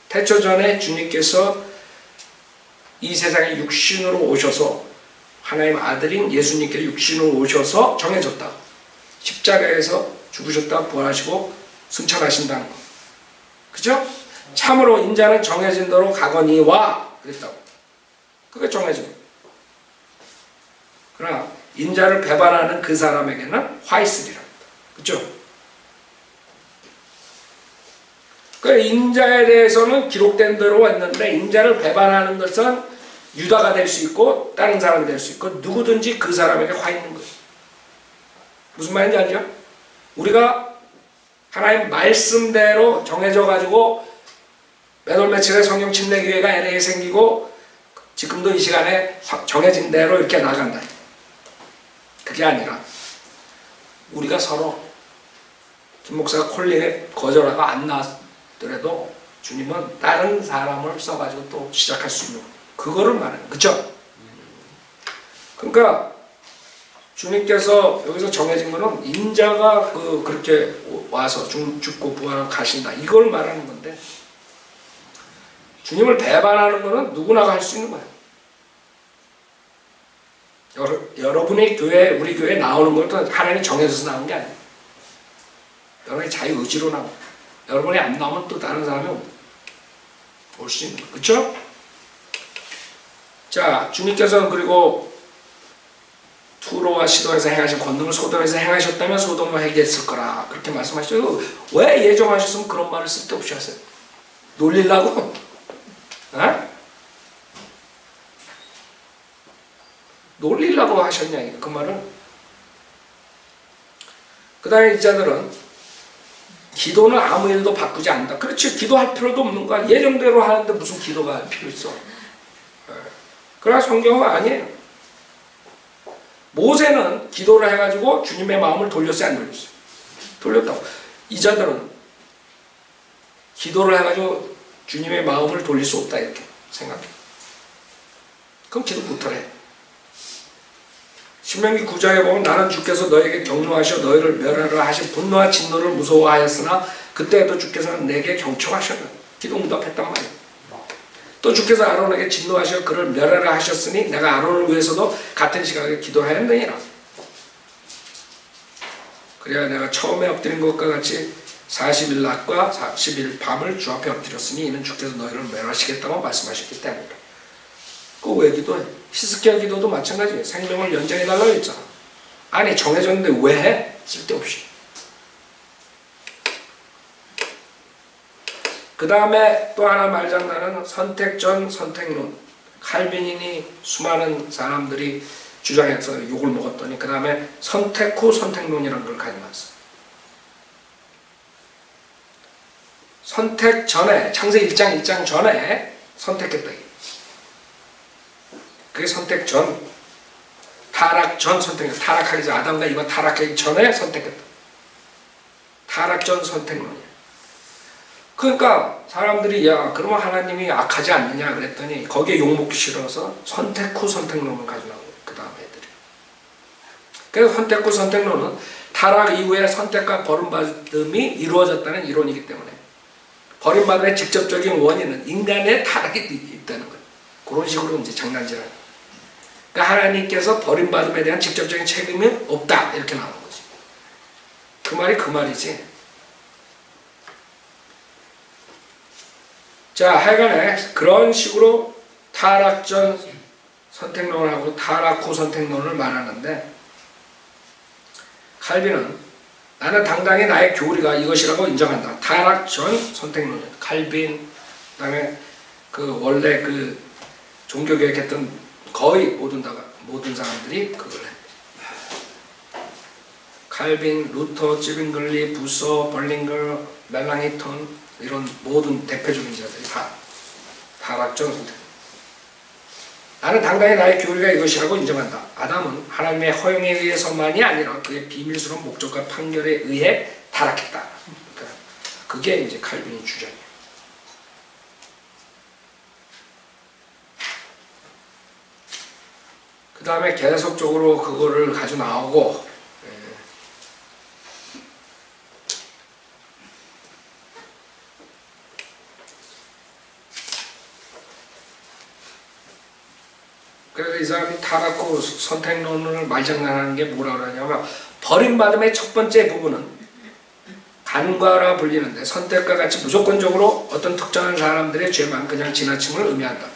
태초 전에 주님께서 이 세상에 육신으로 오셔서 하나님 아들인 예수님께서 육신으로 오셔서 정해졌다. 십자가에서 죽으셨다 부활하시고 승천하신다는 거. 그죠? 참으로 인자는 정해진 대로 가거니와 그랬다고. 그게 정해진 거예요. 그러나 인자를 배반하는 그 사람에게는 화 있으리라. 그죠? 그 인자에 대해서는 기록된 대로 했는데 인자를 배반하는 것은 유다가 될 수 있고 다른 사람이 될 수 있고 누구든지 그 사람에게 화 있는 거예요. 무슨 말인지 알죠? 우리가 하나님 말씀대로 정해져 가지고 몇 월 며칠에 성령 침례교회가 LA에 생기고 지금도 이 시간에 정해진 대로 이렇게 나간다. 그게 아니라 우리가 서로 김 목사가 콜링에 거절하고 안 나왔더라도 주님은 다른 사람을 써가지고 또 시작할 수 있는 그거를 말하는 그쵸? 그러니까 주님께서 여기서 정해진 거는 인자가 그렇게 와서 죽고 부활하고 가신다 이걸 말하는 건데 주님을 배반하는 거는 누구나 할 수 있는 거예요. 여러분의 교회, 우리 교회에 나오는 것도 하나님이 정해져서 나온 게 아니에요. 여러분의 자유의지로 나오고 여러분이 안 나오면 또 다른 사람이 올 수 있는 거예요. 그렇죠? 자, 주님께서는 그리고 투로와 시도에서 행하신 권능을 소돔에서 행하셨다면 소돔을 해결했을 거라 그렇게 말씀하시죠. 왜 예정하셨으면 그런 말을 쓸데없이 하세요? 놀리려고? 놀리려고 하셨냐 그 말은. 그 다음에 이 자들은 기도는 아무 일도 바꾸지 않는다. 그렇지, 기도할 필요도 없는 거야. 예정대로 하는데 무슨 기도가 필요 있어. 그러나 성경은 아니에요. 모세는 기도를 해가지고 주님의 마음을 돌렸어요, 안 돌렸어요? 돌렸다고. 이 자들은 기도를 해가지고 주님의 마음을 돌릴 수 없다 이렇게 생각해. 그럼 기도 못하래. 신명기 9장에 보면 나는 주께서 너에게 경노하셔 너희를 멸하라 하신 분노와 진노를 무서워하였으나 그때에도 주께서는 내게 경청하셨다. 기도 응답했단 말이에요. 또 주께서 아론에게 진노하셔 그를 멸하라 하셨으니 내가 아론을 위해서도 같은 시각에 기도하였느니라. 그래야 내가 처음에 엎드린 것과 같이 40일 낮과 40일 밤을 주 앞에 엎드렸으니 이는 주께서 너희를 멸하시겠다고 말씀하셨기 때문이다. 그거 왜 기도해? 히스기야 기도도 마찬가지예요. 생명을 연장해달라고 했잖아. 아니 정해졌는데 왜 해? 쓸데없이. 그 다음에 또 하나 말장난은 선택전 선택론. 칼빈이니 수많은 사람들이 주장해서 욕을 먹었더니 그 다음에 선택 후 선택론이라는 걸 가져왔어. 선택 전에, 창세기 1장 전에 선택했다. 그게 선택 전, 타락 전 선택했다. 타락하기 전, 아담과 이와 타락하기 전에 선택했다. 타락 전 선택론이야. 그러니까 사람들이 야 그러면 하나님이 악하지 않느냐 그랬더니 거기에 욕먹기 싫어서 선택 후 선택론을 가지고 나온 거예요. 그 다음 애들이. 그래서 선택 후 선택론은 타락 이후에 선택과 버림받음이 이루어졌다는 이론이기 때문에 버림받음의 직접적인 원인은 인간의 타락이 있다는 거예요. 그런 식으로 이제 장난질하는 거예요. 그러니까 하나님께서 버림받음에 대한 직접적인 책임이 없다 이렇게 나오는 거지. 그 말이 그 말이지. 자, 하여간에 그런 식으로 타락 전 선택론을 하고 타락 후 선택론을 말하는데 칼빈은 나는 당당히 나의 교리가 이것이라고 인정한다. 타락 전 선택론이야. 칼빈, 그 다음에 그 원래 그 종교개혁했던 거의 모든 사람들이 그걸 해. 칼빈, 루터, 찌빙글리, 부서, 벌링거, 멜랑히턴 이런 모든 대표적인 자들이 다 타락전 선택. 나는 당당히 나의 교리가 이것이라고 인정한다. 아담은 하나님의 허용에 의해서만이 아니라 그의 비밀스러운 목적과 판결에 의해 타락했다. 그러니까 그게 이제 칼빈의 주장이에요. 그 다음에 계속적으로 그거를 가지고 나오고 그래서 이 사람이 타락 후 선택론을 말장난하는 게 뭐라 그러냐면 버림받음의 첫 번째 부분은 간과라 불리는데 선택과 같이 무조건적으로 어떤 특정한 사람들의 죄만 그냥 지나침을 의미한다.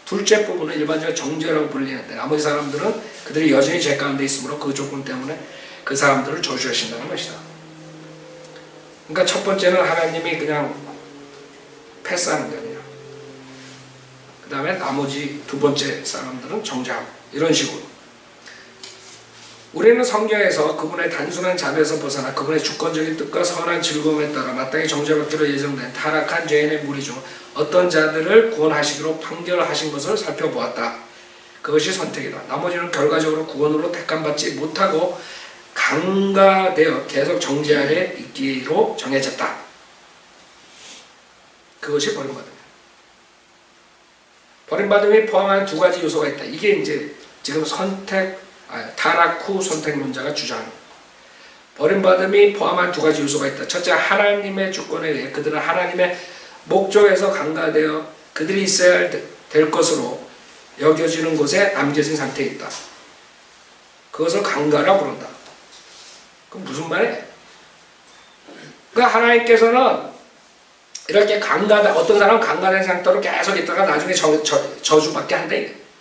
둘째 부분은 일반적으로 정죄라고 불리는데 나머지 사람들은 그들이 여전히 죄 가운데 있으므로 그 조건 때문에 그 사람들을 저주하신다는 것이다. 그러니까 첫 번째는 하나님이 그냥 패스하는 게 아니라 그 다음에 나머지 두 번째 사람들은 정죄하고 이런 식으로 우리는 성경에서 그분의 단순한 자비에서 벗어나 그분의 주권적인 뜻과 선한 즐거움에 따라 마땅히 정죄받기로 예정된 타락한 죄인의 무리 중 어떤 자들을 구원하시기로 판결하신 것을 살펴보았다. 그것이 선택이다. 나머지는 결과적으로 구원으로 택함받지 못하고 강가되어 계속 정죄 아래 있기로 정해졌다. 그것이 버림받음이다. 버림받음이 포함한 두 가지 요소가 있다. 이게 이제 지금 타락 후 선택론자가 주장하는 거예요. 버림받음이 포함한 두 가지 요소가 있다. 첫째, 하나님의 주권에 의해 그들은 하나님의 목적에서 강가되어 그들이 있어야 될 것으로 여겨지는 곳에 남겨진 상태에 있다. 그것을 강가라 부른다. 그럼 무슨 말이에요? 그러니까 하나님께서는 이렇게 어떤 사람은 강가된 상태로 계속 있다가 나중에 저주받게 한다.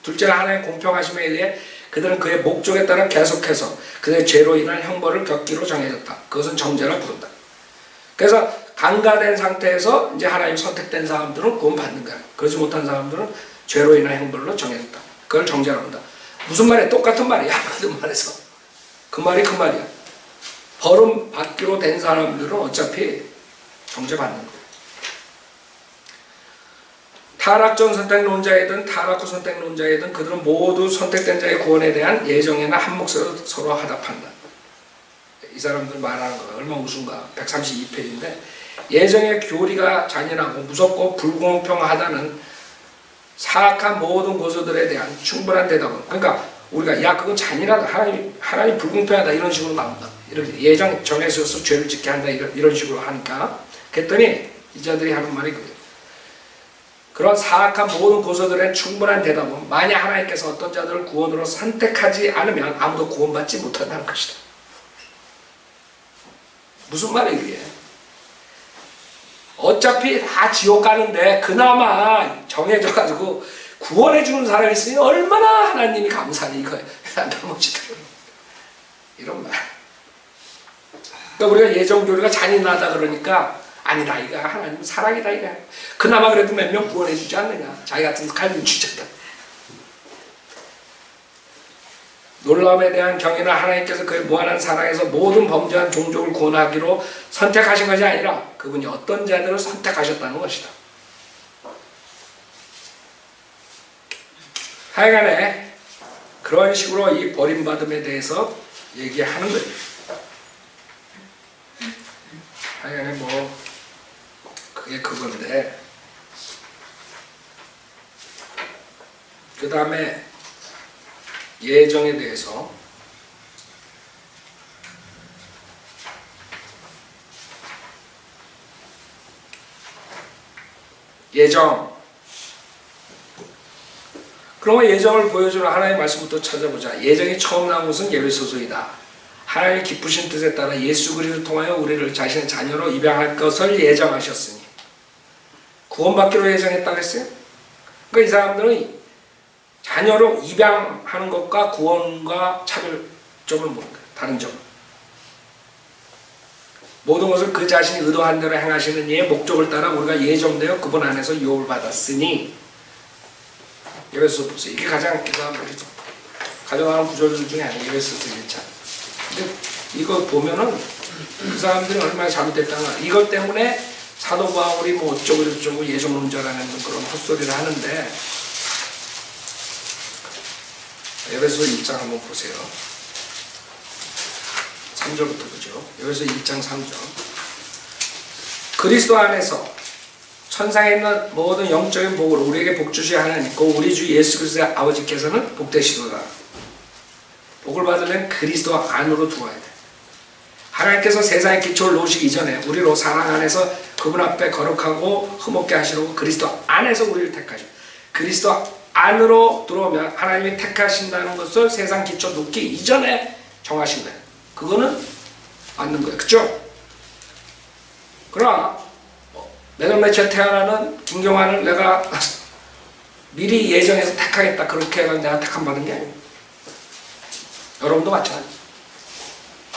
둘째는 하나님의 공평하심에 의해 그들은 그의 목적에 따라 계속해서 그들의 죄로 인한 형벌을 겪기로 정해졌다. 그것은 정죄라 부른다. 그래서 강가된 상태에서 이제 하나님 선택된 사람들은 구원받는 거야. 그러지 못한 사람들은 죄로 인한 형벌로 정해졌다. 그걸 정죄라 부른다. 무슨 말이야? 똑같은 말이야. 한마디로 말해서. 그 말이 그 말이야. 벌음받기로 된 사람들은 어차피 정죄받는 거야. 타락 전 선택론자이든 타락 후 선택론자이든 그들은 모두 선택된 자의 구원에 대한 예정에나 한 몫으로 서로 하답한다. 이 사람들 말하는 거 얼마나 우스운가. 132페이지인데 예정의 교리가 잔인하고 무섭고 불공평하다는 사악한 모든 고소들에 대한 충분한 대답은 그러니까 우리가 야 그건 잔인하다. 하나님 불공평하다 이런 식으로 나온다. 이렇게 예정 정해서 죄를 짓게 한다 이런 식으로 하니까 그랬더니 이 자들이 하는 말이 그래요. 그런 사악한 모든 고소들의 충분한 대답은 만약 하나님께서 어떤 자들을 구원으로 선택하지 않으면 아무도 구원받지 못한다는 것이다. 무슨 말이에요 이게? 어차피 다 지옥 가는데 그나마 정해져가지고 구원해주는 사람이 있으니 얼마나 하나님이 감사하니 이거예요. 나머지들은 이런 말. 그러니까 우리가 예정교리가 잔인하다 그러니까 아니다 이거 하나님 사랑이다 이거. 그나마 그래도 몇 명 구원해주지 않느냐. 자기 같은 칼빈 주자다. 놀라움에 대한 경외는 하나님께서 그의 무한한 사랑에서 모든 범죄한 종족을 구원하기로 선택하신 것이 아니라 그분이 어떤 자들을 선택하셨다는 것이다. 하여간에 그런 식으로 이 버림받음에 대해서 얘기하는 거예요. 하여간에 뭐 그게 그건데, 그 다음에 예정에 대해서 예정. 그러면 예정을 보여주는 하나님의 말씀부터 찾아보자. 예정이 처음 나온 것은 예배소서이다. 하나님의 기쁘신 뜻에 따라 예수 그리스도를 통하여 우리를 자신의 자녀로 입양할 것을 예정하셨으니 구원받기로 예정했다고 했어요. 그러니까 이 사람들은 자녀로 입양하는 것과 구원과 차별점은 뭔가 다른 점. 모든 것을 그 자신이 의도한 대로 행하시는 이의 목적을 따라 우리가 예정되어 그분 안에서 유업을 받았으니. 예배소서 보세요. 이게 가장 그 사람들이 가져가는 구절들 중에 하나예요. 예배소서 1장. 근데 이거 보면은 그 사람들이 얼마나 잘못됐다나, 이것 때문에 사도 바울이 뭐 어쩌고 저쩌고 예정 논자라는 그런 헛소리를 하는데, 에베소 1장 한번 보세요. 3절부터 보죠. 에베소 1장 3절. 그리스도 안에서 천상에 있는 모든 영적인 복을 우리에게 복 주시야 하나님고 우리 주 예수 그리스도의 아버지께서는 복되시도다. 복을 받으면 그리스도 안으로 들어와야 돼. 하나님께서 세상의 기초를 놓으시기 이전에 우리로 사랑 안에서 그분 앞에 거룩하고 흠없게 하시려고 그리스도 안에서 우리를 택하셔. 그리스도 안으로 들어오면 하나님이 택하신다는 것을 세상 기초 놓기 이전에 정하신 거예요. 그거는 맞는 거예요. 그죠? 그러나 내년 며칠 태어나는 김경환을 내가 미리 예정해서 택하겠다 그렇게 해서 내가 택함 받은 게 아니에요. 여러분도 마찬가지.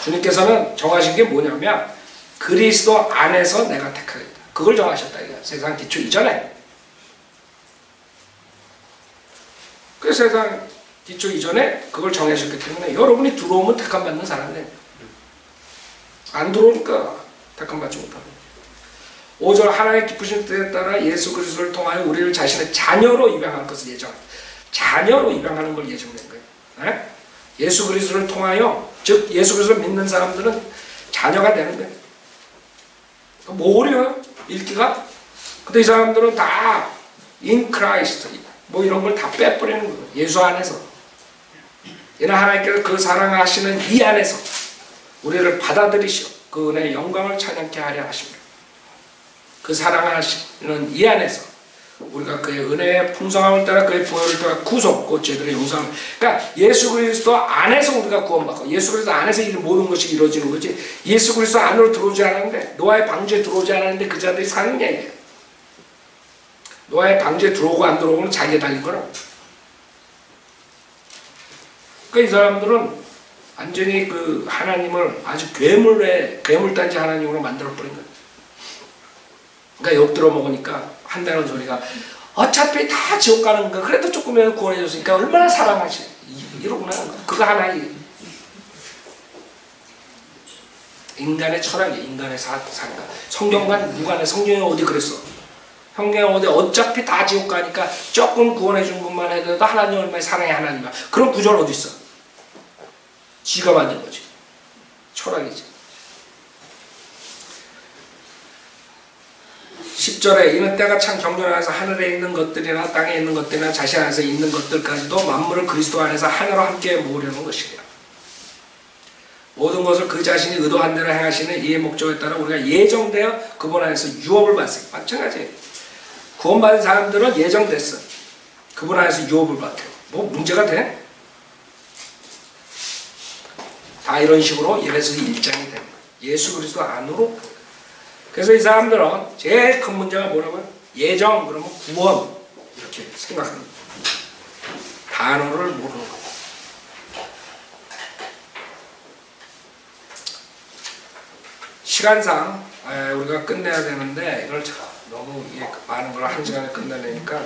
주님께서는 정하신 게 뭐냐면 그리스도 안에서 내가 택하겠다. 그걸 정하셨다 이거야. 세상 기초 이전에. 그 세상 기초 이전에 그걸 정하셨기 때문에 여러분이 들어오면 택함 받는 사람이에요. 안 들어오니까 택함 받지 못합니다. 5절 하나님의 기쁘신 뜻에 따라 예수 그리스도를 통하여 우리를 자신의 자녀로 입양할 것을 예정합니다. 자녀로 입양하는 걸 예정된 거예요. 네? 예수 그리스도를 통하여, 즉 예수 그리스도를 믿는 사람들은 자녀가 되는 거예요. 뭐 어려워요? 읽기가? 근데 이 사람들은 다 in Christ 뭐 이런 걸 다 빼버리는 거예요. 예수 안에서. 이는 하나님께서 그 사랑하시는 이 안에서 우리를 받아들이시어 그 은혜의 영광을 찬양케 하려 하십니다. 그 사랑하시는 이 안에서 우리가 그의 은혜의 풍성함을 따라 그의 보혈을 통해 구속, 곧 죄들의 용서함을. 그러니까 예수 그리스도 안에서 우리가 구원받고 예수 그리스도 안에서 이 모든 것이 이루어지는 거지. 예수 그리스도 안으로 들어오지 않았는데, 노아의 방주에 들어오지 않았는데 그 자들이 사는 게 아니에요. 노아의 방주에 들어오고 안 들어오고는 자기에 달린 거라. 그러니까 이 사람들은 완전히 그 하나님을 아주 괴물단지 하나님으로 만들어버린 거예요. 그러니까 욕 들어먹으니까 한다는 소리가 어차피 다 지옥 가는 거 그래도 조금이라도 구원해줬으니까 얼마나 사랑하지. 이러구나. 그거 하나의 인간의 철학이에요. 인간의 생각. 성경과 무관해. 성경에 어디 그랬어? 성경에 어차피 다 지옥 가니까 조금 구원해준 것만 해도 하나님 얼마나 사랑해 하나님이야. 그런 구절 어디 있어? 지가 만든 거지. 철학이지. 10절에 이는 때가 참 경륜하여서 하늘에 있는 것들이나 땅에 있는 것들이나 자신 안에서 있는 것들까지도 만물을 그리스도 안에서 하나로 함께 모으려는 것이다. 모든 것을 그 자신이 의도한 대로 행하시는 이의 목적에 따라 우리가 예정되어 그분 안에서 유업을 받습니다. 마찬가지예요. 구원받은 사람들은 예정됐어. 그분 안에서 유업을 받아요. 뭐 문제가 돼? 다 이런 식으로 예배서 1장이 되는 거예요. 예수 그리스도 안으로. 그래서 이 사람들은 제일 큰 문제가 뭐라고요? 예정, 그러면 구원. 이렇게 생각하는 거예요. 단어를 모르는 거예요. 시간상 우리가 끝내야 되는데 이걸 너무 많은 걸 한 시간에 끝내려니까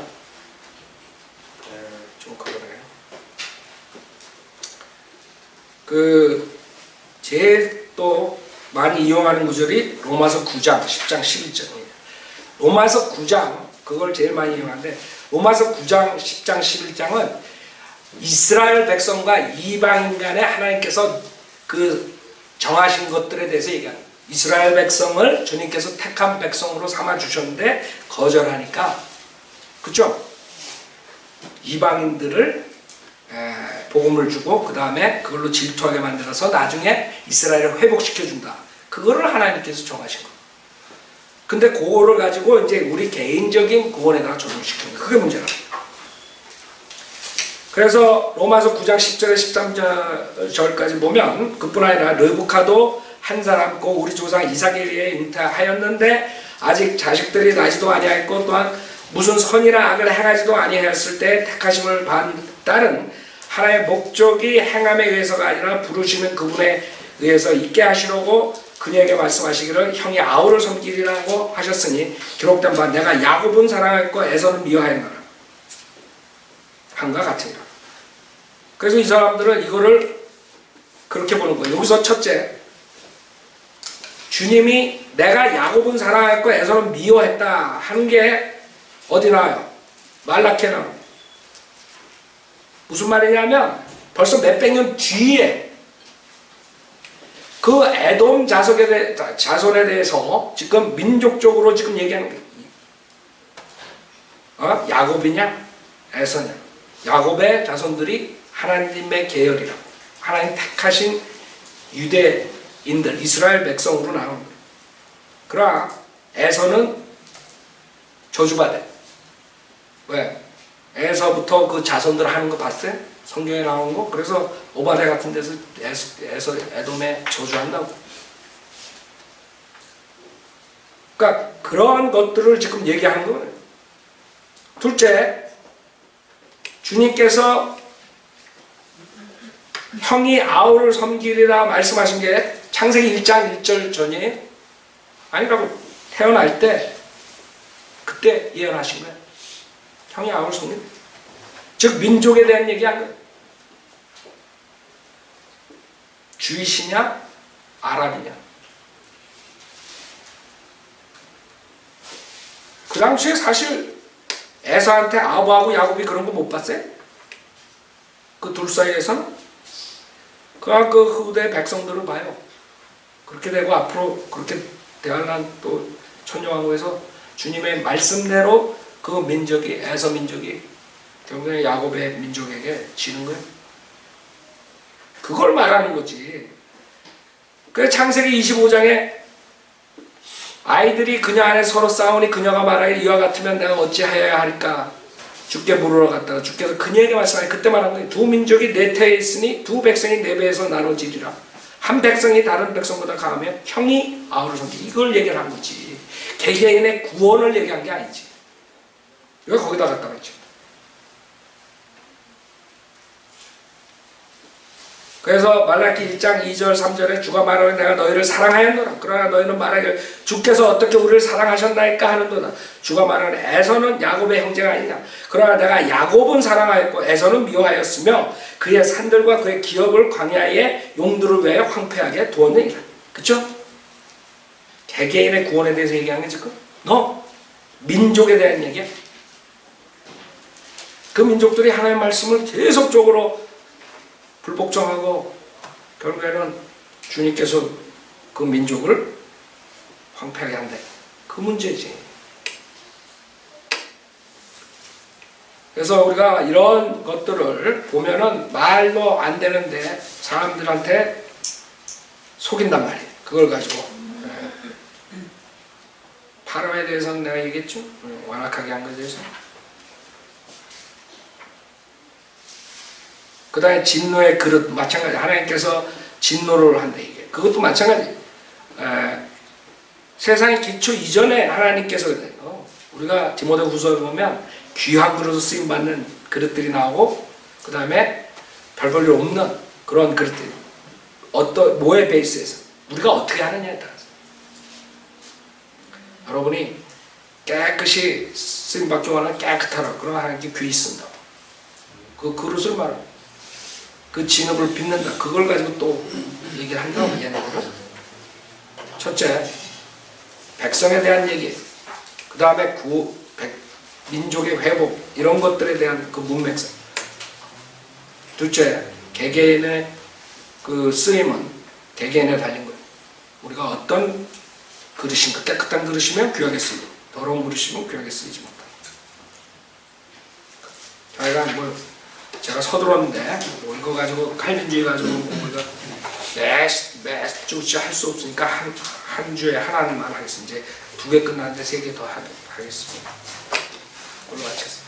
좀 그러네요. 제일 또 많이 이용하는 구절이 로마서 9장 10장 11절이에요. 로마서 9장 그걸 제일 많이 이용하는데 로마서 9장 10장 11장은 이스라엘 백성과 이방인 간에 하나님께서 정하신 것들에 대해서 얘기합니다. 이스라엘 백성을 주님께서 택한 백성으로 삼아주셨는데 거절하니까, 그죠? 이방인들을 복음을 주고 그 다음에 그걸로 질투하게 만들어서 나중에 이스라엘을 회복시켜준다. 그거를 하나님께서 정하신 거예요. 근데 그거를 가지고 이제 우리 개인적인 구원에다가 적용시키는 거예요. 그게 문제라고. 그래서 로마서 9장 10절에 13절까지 보면 그뿐 아니라 르브카도 한 사람고 우리 조상 이삭에 의해 잉태하였는데 아직 자식들이 나지도 아니하였고 또한 무슨 선이나 악을 행하지도 아니하였을 때 택하심을 받은 딸은 하나님의 목적이 행함에 의해서가 아니라 부르시는 그분에 의해서 있게 하시려고 그녀에게 말씀하시기를 형이 아우를 섬기리라고 하셨으니 기록된 바 내가 야곱은 사랑하였고 에서는 미워하였노라 한과 같으니라. 그래서 이 사람들은 이거를 그렇게 보는 거예요. 여기서 첫째, 주님이 내가 야곱은 사랑하였고 에서는 미워했다 하는 게 어디 나와요? 말라키에 나와요. 무슨 말이냐면 벌써 몇백 년 뒤에 그 에돔 자손에 대해서 지금 민족적으로 지금 얘기하는 거예요. 야곱이냐 에서냐. 야곱의 자손들이 하나님의 계열이라고, 하나님 택하신 유대인들 이스라엘 백성으로 나오는 거예요. 그러나 에서는 저주받아요. 왜? 에서부터 그 자손들 하는 거 봤어요? 성경에 나온 거? 그래서 오바데 같은 데서 에돔에 저주한다고. 그러니까 그런 것들을 지금 얘기하는 거예요. 둘째, 주님께서 형이 아우를 섬기리라 말씀하신 게 창세기 1장 1절 전이에요? 아니라고. 태어날 때 그때 예언하신 거예요. 형이 아우를 섬기리라. 즉 민족에 대한 얘기한 거예요. 주이시냐 아랍이냐. 그 당시에 사실 에서한테 아버하고 야곱이 그런 거 못 봤어요? 그 둘 사이에서는? 그러나 그 후대 백성들을 봐요. 그렇게 되고 앞으로 그렇게 대환란 또 천년왕국에서 주님의 말씀대로 그 민족이 에서 민족이 결국에 야곱의 민족에게 지는 거예요. 그걸 말하는 거지. 그래서 창세기 25장에 아이들이 그녀 안에 서로 싸우니 그녀가 말하기를 이와 같으면 내가 어찌하여야 할까? 주께 물으러 갔다가 주께서 그녀에게 말씀하니 그때 말한 거예요. 두 민족이 네 태에 있으니 두 백성이 네 배에서 나눠지리라. 한 백성이 다른 백성보다 강하면 형이 아우를 섬기리. 이걸 얘기를 한 거지. 개개인의 구원을 얘기한 게 아니지. 이거 거기다 갖다 놨죠. 그래서 말라기 1장 2절 3절에 주가 말하는 내가 너희를 사랑하였노라. 그러나 너희는 말하기를 주께서 어떻게 우리를 사랑하셨나이까 하는도다. 주가 말하는 에서는 야곱의 형제가 아니냐. 그러나 내가 야곱은 사랑하였고 에서는 미워하였으며 그의 산들과 그의 기업을 광야의 용들을 위하여 황폐하게 두었느니라. 그쵸? 개개인의 구원에 대해서 얘기하는 게 지금 너 민족에 대한 얘기야. 그 민족들이 하나님의 말씀을 계속적으로 불복종하고 결국에는 주님께서 그 민족을 황폐하게 한다. 그 문제지. 그래서 우리가 이런 것들을 보면은 말도 안 되는데 사람들한테 속인단 말이에요. 그걸 가지고. 파라오에 대해서는 내가 얘기했죠. 완악하게 한 것에 대해서. 그 다음에 진노의 그릇 마찬가지. 하나님께서 진노를 한다 이게. 그것도 마찬가지. 세상의 기초 이전에 하나님께서 우리가 디모데후서에 보면 귀한 그릇으로 쓰임 받는 그릇들이 나오고 그 다음에 별 볼 일 없는 그런 그릇들. 뭐의 베이스에서 우리가 어떻게 하느냐에 따라서. 여러분이 깨끗이 쓰임 받기 원하는 깨끗하라. 그러면 하나님께 귀히 쓴다. 그 그릇을 말합니다. 그 진흙을 빚는다. 그걸 가지고 또 얘기를 한다고 얘네들은. 첫째, 백성에 대한 얘기. 그 다음에 민족의 회복, 이런 것들에 대한 그 문맥상. 둘째, 개개인의 그 쓰임은 개개인에 달린 거예요. 우리가 어떤 그릇인가, 깨끗한 그릇이면 귀하게 쓰이고 더러운 그릇이면 귀하게 쓰이지 못한다. 저희가 제가 서둘렀는데 이거 가지고 칼빈주의 가지고 우리가 매주 할 수 없으니까 한 주에 하나만 하겠습니다. 이제 2개 끝났는데 3개 더 하겠습니다. 오늘 마쳤습니다.